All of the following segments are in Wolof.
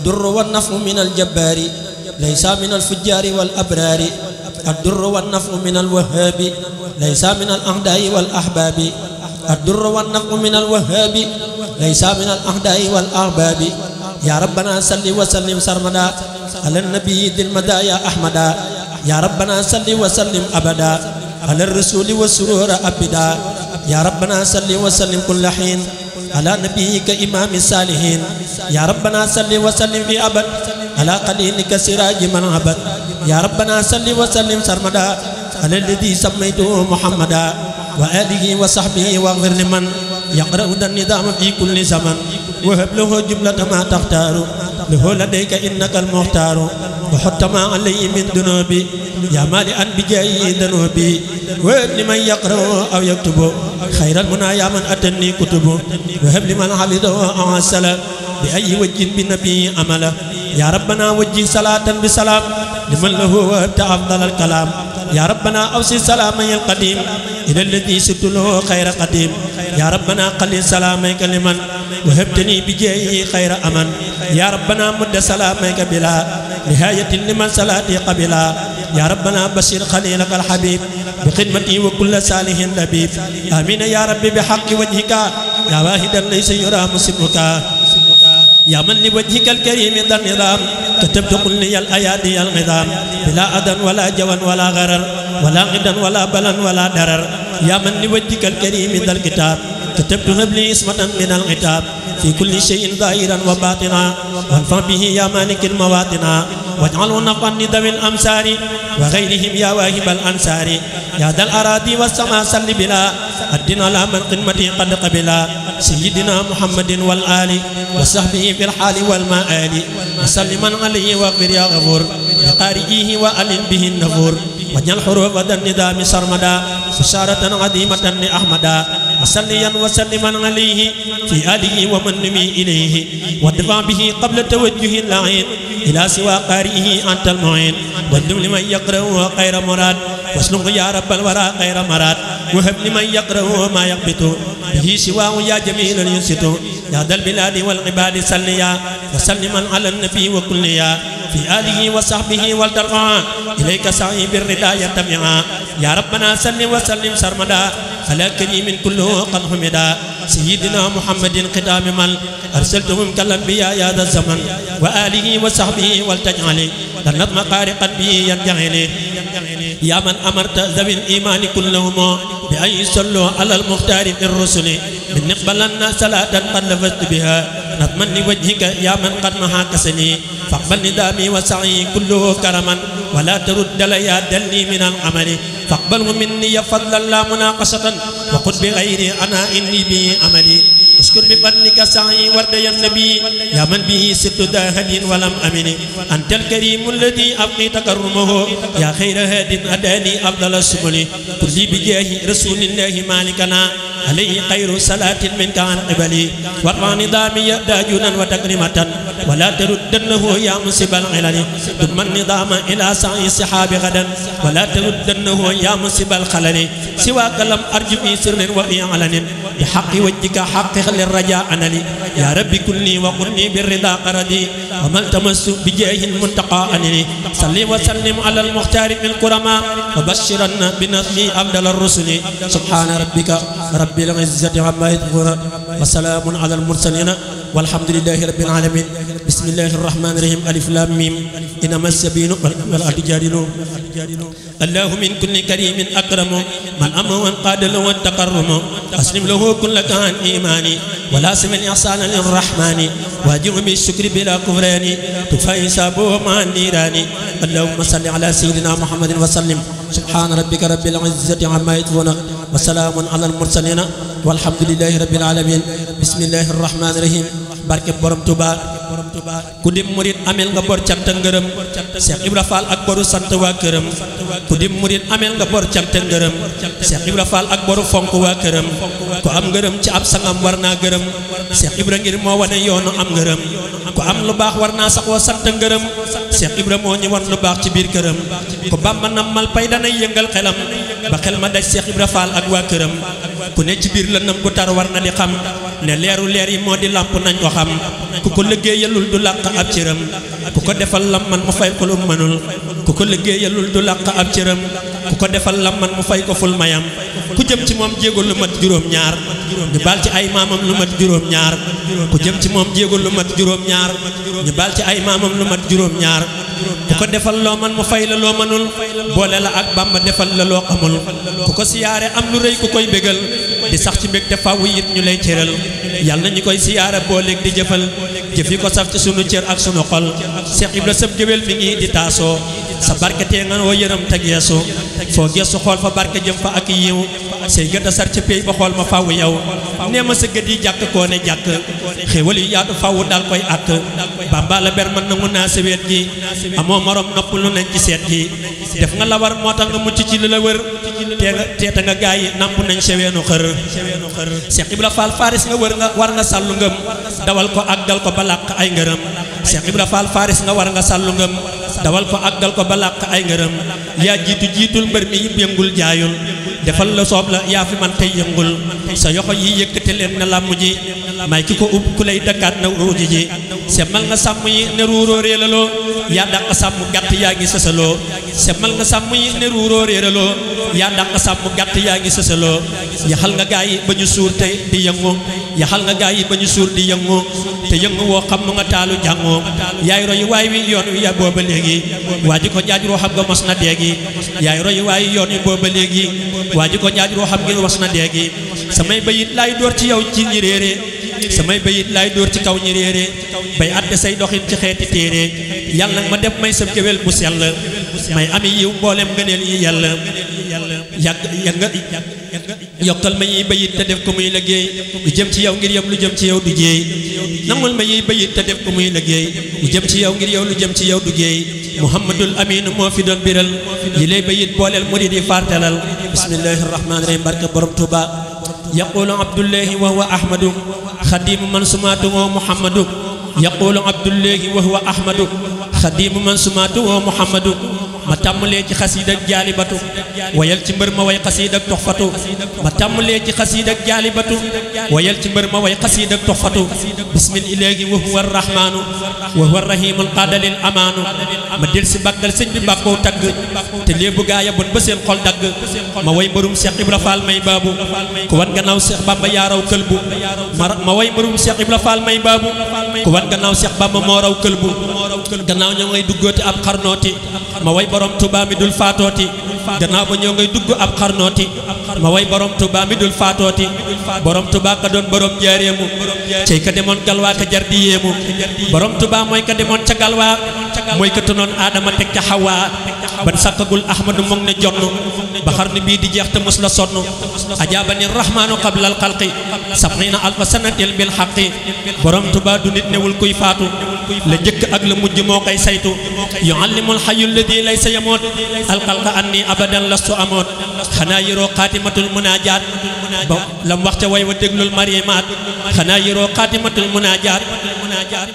الدر والنفع من الجبار ليس من الفجار والأبرار الدر والنفع من الوهاب ليس من الأعداء والأحباب الدر والنفع من الوهاب ليس من الأعداء والأحباب يا ربنا صل وسلم سرمدا على النبي ذي المدايا أحمدا يا ربنا صل وسلم أبدا على الرسول والسرور أبدا يا ربنا صل وسلم كل حين على نبيك إمام الصالحين يا ربنا صل وسلم في أبد على قليلك سراج من عبد يا ربنا صل وسلم سرمدا على الذي سميته محمدا وآله وصحبه واغفر لمن يقرأ النظام في كل زمن وهب له جملة ما تختار له لديك إنك المختار وحط ما عليه من ذنوبي يا مالئا بجاي ذنوبي وهب لمن يقرأ أو يكتب خير المنى يا من أتني كتب وهب لمن حفظه أو السلام بأي وجه بنبي عمله يا ربنا وجه صلاة بسلام لمن له وهبت أفضل الكلام يا ربنا أوصي سلامي القديم إلى الذي سبت له خير قديم يا ربنا قلل سلاميك لمن وهبتني بجاهه خير أمن يا ربنا مد سلاميك بلا نهاية لمن صلاتي قبلا يا ربنا بشر خليلك الحبيب بخدمتي وكل صالح لبيب آمين يا ربي بحق وجهك يا واحدا ليس يرى مسلمك يا من لوجهك الكريم ذا النظام كتبت قل لي الأيادي الغضام بلا أذى ولا جوى ولا غرر ولا غدا ولا بلا ولا درر يا من لوجهك الكريم ذا الكتاب كتبت هبلي اسمة من العتاب في كل شيء ظاهرا وباطنا وانفع به يا مالك المواطنا واجعله نفعا لذوي الأمصار وغيرهم يا واهب الأنصار يا ذا الأراضي والسماء صل بلا الدين على من قمتي قد قبلا سيدنا محمد والآل وصحبه في الحال والمآل وسلما عليه واغفر يا غفور لقارئه وألن به النفور واجعل حروف ذا النظام سرمدا بشارة عظيمة لأحمدا وسليا وسلما عليه في آله ومن نمي إليه وادفع به قبل توجه اللعين إلى سوى قارئه أنت المعين واندم لمن يقرأه خير مراد واسلق يا رب الورى خير مراد وهب لمن يقرأه ما يقبط به سواه يا جميل ينسط يا ذا البلاد والعباد سليا وسلما على النبي وكليا في آله وصحبه والترقى إليك سعي بالرضا يتبعا يا ربنا سل وسلم سرمدا على كريم كله قد حمدا سيدنا محمد ختام من أرسلتهم كالأنبياء يا ذا الزمن وآله وصحبه والتجعل لنظم قارقا به ينجعل يا من أمرت ذوي الإيمان كلهم بأن يصلوا على المختار في الرسل من نقبلن صلاة قد لفظت بها نظما لوجهك يا من قد محاكسني فاقبل ندامي وسعي كله كرما ولا ترد لي دلي من العمل فاقبله مني فضلا لا مناقشة وقل بغير أنا إني به عملي اشكر بفضلك سعي ورد يا النبي يا من به ست داهد ولم أمن أنت الكريم الذي أبقي تكرمه يا خير هاد أداني أفضل السبل كل بجاه رسول الله مالكنا عليه خير صلاة منك عن قبلي وارفع نظامي داجنا وتكرمة ولا تردنه يا مصيب العلل ثم النظام إلى سعي السحاب غدا ولا تردنه يا مصيب الخلل سواك لم أرجو في سر وفي علن بحق وجهك حق خل الرجاء أنني يا ربي كلني وقلني بالرضا قردي وما التمس بجاه المنتقى أنني صل وسلم على المختار من الكرماء وبشرنا بنظمي أفضل الرسل سبحان ربك رب العزة عما يصفون وسلام على المرسلين والحمد لله رب العالمين بسم الله الرحمن الرحيم ألف لام ميم إنما السبيل والأرض جادلون الله من كل كريم أكرم من أمر وانقاد له التكرم أسلم له كل كان إيماني ولا سمن إحسان للرحمن واجب بالشكر بلا كفران تفاي حسابه مع النيران اللهم صل على سيدنا محمد وسلم سبحان ربك رب العزة عما يصفون وسلام على المرسلين والحمد لله رب العالمين بسم الله الرحمن الرحيم barke borom Touba ku di murid amel nga bor cant ngërëm Cheikh Ibra Fall ak boru sant waa këram ku di murid amel nga bor cant ngërëm Cheikh Ibra Fall ak boru fonk waa këram ku am ngërëm ci ab sangam war naa gërëm Cheikh Ibra ngir moo wane yoonu am ngërëm ku am lu baax war naa saxoo sant ngërëm Cheikh Ibra moo ñu wan lu baax ci biir këram ku Bamba nammal pay danay yëngal xelam ba xel ma daj Cheikh Ibra Fall ak waa këram ku ne ci biir lëndëm gu tar war na di xam ne leeru leer yi moo di làmp nañ ko xam ku ko liggéeyalul du làq ab cëram ku ko defal lam man mu fay ko lu mënul ku ko liggéeyalul du làq ab cëram ku ko defal lam man mu fay ko ful mayam ku jëm ci moom jéego lu mat juróom-ñaar ñu baal ci ay maamam lu mat juróom-ñaar ku jëm ci moom jéego lu mat juróom-ñaar ñu baal ci ay maamam lu mat juróom-ñaar ku ko defal loo man mu fay la loo mënul boole la ak Bàmba defal la loo xamul ku ko siyaare am lu rëy ku koy bégal di sax ci mbég te fàww it ñu lay cëral yàlla na ñu koy siyaare booleeg di jëfal jëf yi ko saf ci sunu cër ak sunu xol Cheikh Ibra sëb géwél mi ngi di taasoo sa barke tee nga woo yërëm te geesu foo geesu xool fa barke jëm fa ak yiw say gët a sar ci pey ba xool ma fàww yow nee ma sa gët yi jàkk koo ne jàkk xéwal yi yaatu fàww dal koy àkk Bàmba la ber man nangu naa sa wet gi amoo morom nopp lu nañ ci seet gi def nga la war moo tax nga mucc ci li la wër teeta nga gaay yi namp nañ seweenu xër Cheikh Ibra Fall Faris nga wër nga war nga sàllu ngëm dawal ko ak dal ko ba làq ay ngërëm Cheikh Ibra Fall Faris nga war nga sàllu ngëm dawal ko ak dal ko ba làq ay ngërëm yaa jiitul mbër mi yëngul jaayul defal la soob la yaa fi man tey yëngul sa yoxo yi yëkkate leen na làmm ji may ki ko ub ku lay dëkkaat na ruuji ji semmal nga sàmm yi ne ruuroo réelaloo yaa dàq sàmm gàtt yaa ngi sësaloo semmal nga sàmm yi ne ruuroo réelaloo yaa dàq sàmm gàtt yaa ngi sësaloo yaxal nga gaa yi ba ñu suur te di yëngu yaxal nga gaa yi ba ñu suur di yëngu te yëngu woo xam nu nga taalu jàngoo yaay royu waay wi yoon wi ya booba léegi waa ji ko jaaj roo xam nga mos na deegi yaay royu waay yoon wi booba léegi waa ji ko jaaj roo xam nga mos na deegi samay bayit laay door ci yow ci ñi réere samay bayit laay dóor ci kaw ñi réere bay àtte say doxin ci xeeti téere yàlla nag ma def may sab géwél bu sell may ami yiw mboolem ngëneel yi yàlla yàgg yokkal ma yiy bayit te def ko muy liggéey lu jëm ci yow ngir yow lu jëm ci yow du jéey nangul ma yiy bayit te def ko muy liggéey lu jëm ci yow ngir yow lu jëm ci yow du géey Muhammadul Amin moo fi doon biral yi lay bayit booleel murid yi fartalal bismillahir rahmanir rahim barke borom Tuuba yaqulu abdullahi wa huwa ahmadu xadimu man sumaatuhu muhammadu yaqulu abdullahi wa huwa ahmadu xadimu man sumaatuhu muhammadu ma tàmmalee ci xasiid ak jaalibatu wayal ci mbër ma way xasiid ak toxfatu ma tàmmalee ci xasiid ak jaalibatu wayal ci mbër ma way xasiid ak toxfatu bismillahi wa huwa arrahmanu wa huwa arrahimul qaadalil amaanu ma del si bàggal sëñ bi bàkkoo tagg te léebu gaaya bon ba seen xol dagg ma way mbërum Cheikh Ibra Fall may baabu ku wan gannaaw Cheikh Bamba yaaraw këlbu ma way mbërum Cheikh Ibra Fall may baabu ku wan gannaaw Cheikh Bamba moo raw këlbu gannaaw ñoo ngay duggooti ab xarnooti ma way borom Tuuba mi dul faatooti gannaaw ba ñoo ngay dugg ab xarnooti ma way borom Tuuba mi dul faatooti borom Tuuba ka doon borom jaareemu cey ka demoon galwaa ka jar di yéemu borom Tuuba mooy ka demoon ca galwaa mooy ka tënoon aadama teg ca xawaa ban sàkkagul ahmadu moom ne jonn ba xarnu bii di jeex te mos la sonn ajaabani rahmaanu qabla al xalqi sab'iina alfa sanatin bil xaqi borom Tuuba du nit newul kuy faatu la njëkk ak la mujj moo koy saytu yuallimul hayyul ladhi laysa yamoot alxalqa anni abadan lastu amoot xanaa yëroo xaatimatul munaajaat ba lam wax ca way wa déglul marimaat xanaa yëroo xaatimatul munaajaat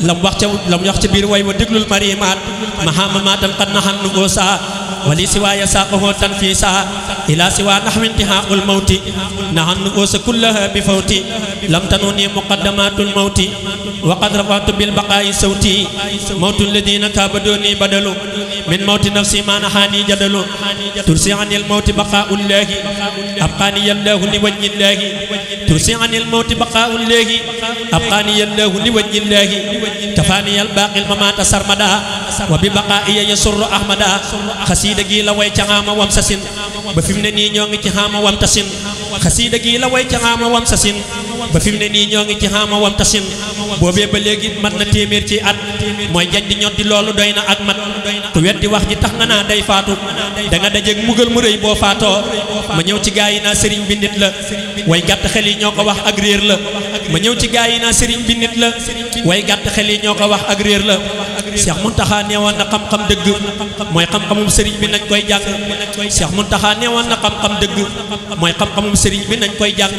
lam wax ca biir way wa déglul marimaat mahamamaatan qad nahan nugosa wali siwaaya saaqahu tanfiisa ila siwa nahwi intihaa'ul mawti nahan nugosa kullaha bi fawti lam tanuni muqaddamatul mawti wa qad rafa'tu bil baqaa'i sawti mawtul ladina kaabaduni badalu min mawti nafsi ma nahani jadalu tursi anil mawti baqaa'ullahi abqani yallahu li wajhillahi tursi anil mawti baqaa'ullahi abqani yallahu li wajhillahi kafani al baqil mamata sarmada wa bi baqaa'i yasurru ahmada xasiida gi la way ca xaama wam sasin ba fi mu ne nii ñoo ngi ci xaama wam tasin xasiida gi la way ca xaama wam sasin ba fi mu ne nii ñoo ngi ci xaama wam tasin boobee ba léegi mat na téeméer ci at mooy jaj di ñot di loolu doy na ak mat ku weddi wax ji tax nga naa day faatu da nga dajeeg mugal mu rëy boo faatoo ma ñëw ci gaa yi naa sëriñ bi nit la way gàtt xel yi ñoo ko wax ak réer la ma ñëw ci gaa yi naa sëriñ bi nit la way gàtt xel yi ñoo ko wax ak réer la Cheikh Mountakha neewoon na xam-xam dëgg mooy xam-xamum sëriñ bi nañ koy jàng Cheikh Mountakha neewoon na xam-xam dëgg mooy xam-xamum sëriñ bi nañ koy jàng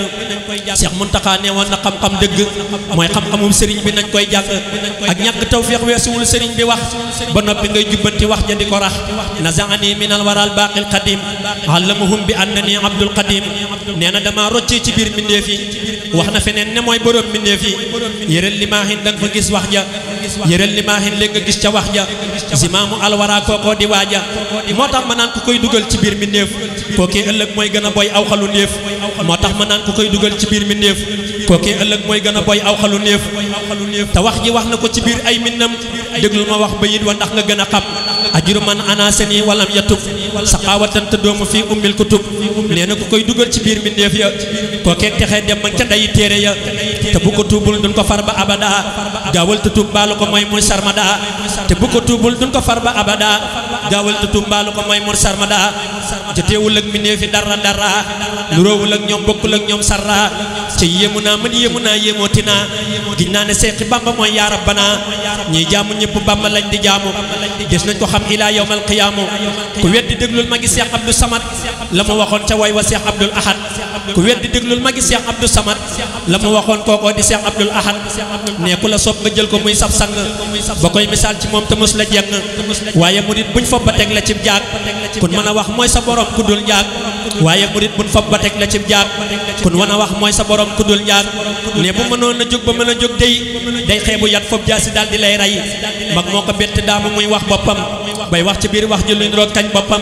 Cheikh Mountakha neewoon na xam-xam dëgg mooy xam-xamum sëriñ bi nañ koy jàng ak ñàkk tawfiix weesuwul sëriñ bi wax ba noppi ngay jubbanti wax ja di ko rax nazaani minal waral baaqil qadim allamuhum bi annani abdul qadim nee na dama roccee ci biir mbindeef yi wax na feneen ne mooy borom mbindeef yi yëral limaahin da nga fa gis wax ja yëral limaahin léegi nga gis ca wax ja zimaamu alwara kookoo di waaja moo tax ma naan ku koy dugal ci biir mbindeef kookee ëllëg mooy gën a boy aw xalu néef moo tax ma naan ku koy dugal ci biir mbindeef kookee ëllëg mooy gën a boy aw xalu néef te wax ji wax na ko ci biir ay minnam déglul ma wax bayit wa ndax nga gën a xam ajuru man anasani walam yatub saqawatan te doomu fii ummil kutub nee na ku koy dugal ci biir mbindeef ya kookee texee dem man ca ndayi téere ya te bu ko tuubul duñ ko far ba abada gaawal te tuub baalu ko mooy mun sarmada te bu ko tuubul duñ ko far ba abada gaawal te tuub baalu ko mooy mun sarmada joteewul ak mbindeef yi dara dara lu roowul ak ñoom bokkul ak ñoom sarra te yéemu naa man yéemu naa yéemooti naa giñ naa ne Seexi Bamba mooy yaa rabbana ñiy jaamu ñëpp Bamba lañ di jaamu des nañ ko xam ilaa yawmal qiyaamu ku weddi déglul ma ngi Cheikh Abdou Samad la mu waxoon ca way wa Cheikh Abdoul Ahad ku weddi déglul ma ngi Cheikh Abdou Samad la mu waxoon kookoo di Cheikh Abdoul Ahad ne ku la sopp nga jël ko muy sab sang ba koy misaal ci moom te mos la jeng waaye murit buñ fob ba teg la cib jaag kun mën a wax mooy sa borom ku dul njaag waaye murit buñ fob ba teg la cib jaag kun mën a wax mooy sa borom ku dul njaag ne bu mënoon a jóg ba mën a jóg day xeebu yat fob jaasi daal di lay rey mag moo ko bett daamu muy wax boppam bay wax ci biir wax ji luñ roog kañ boppam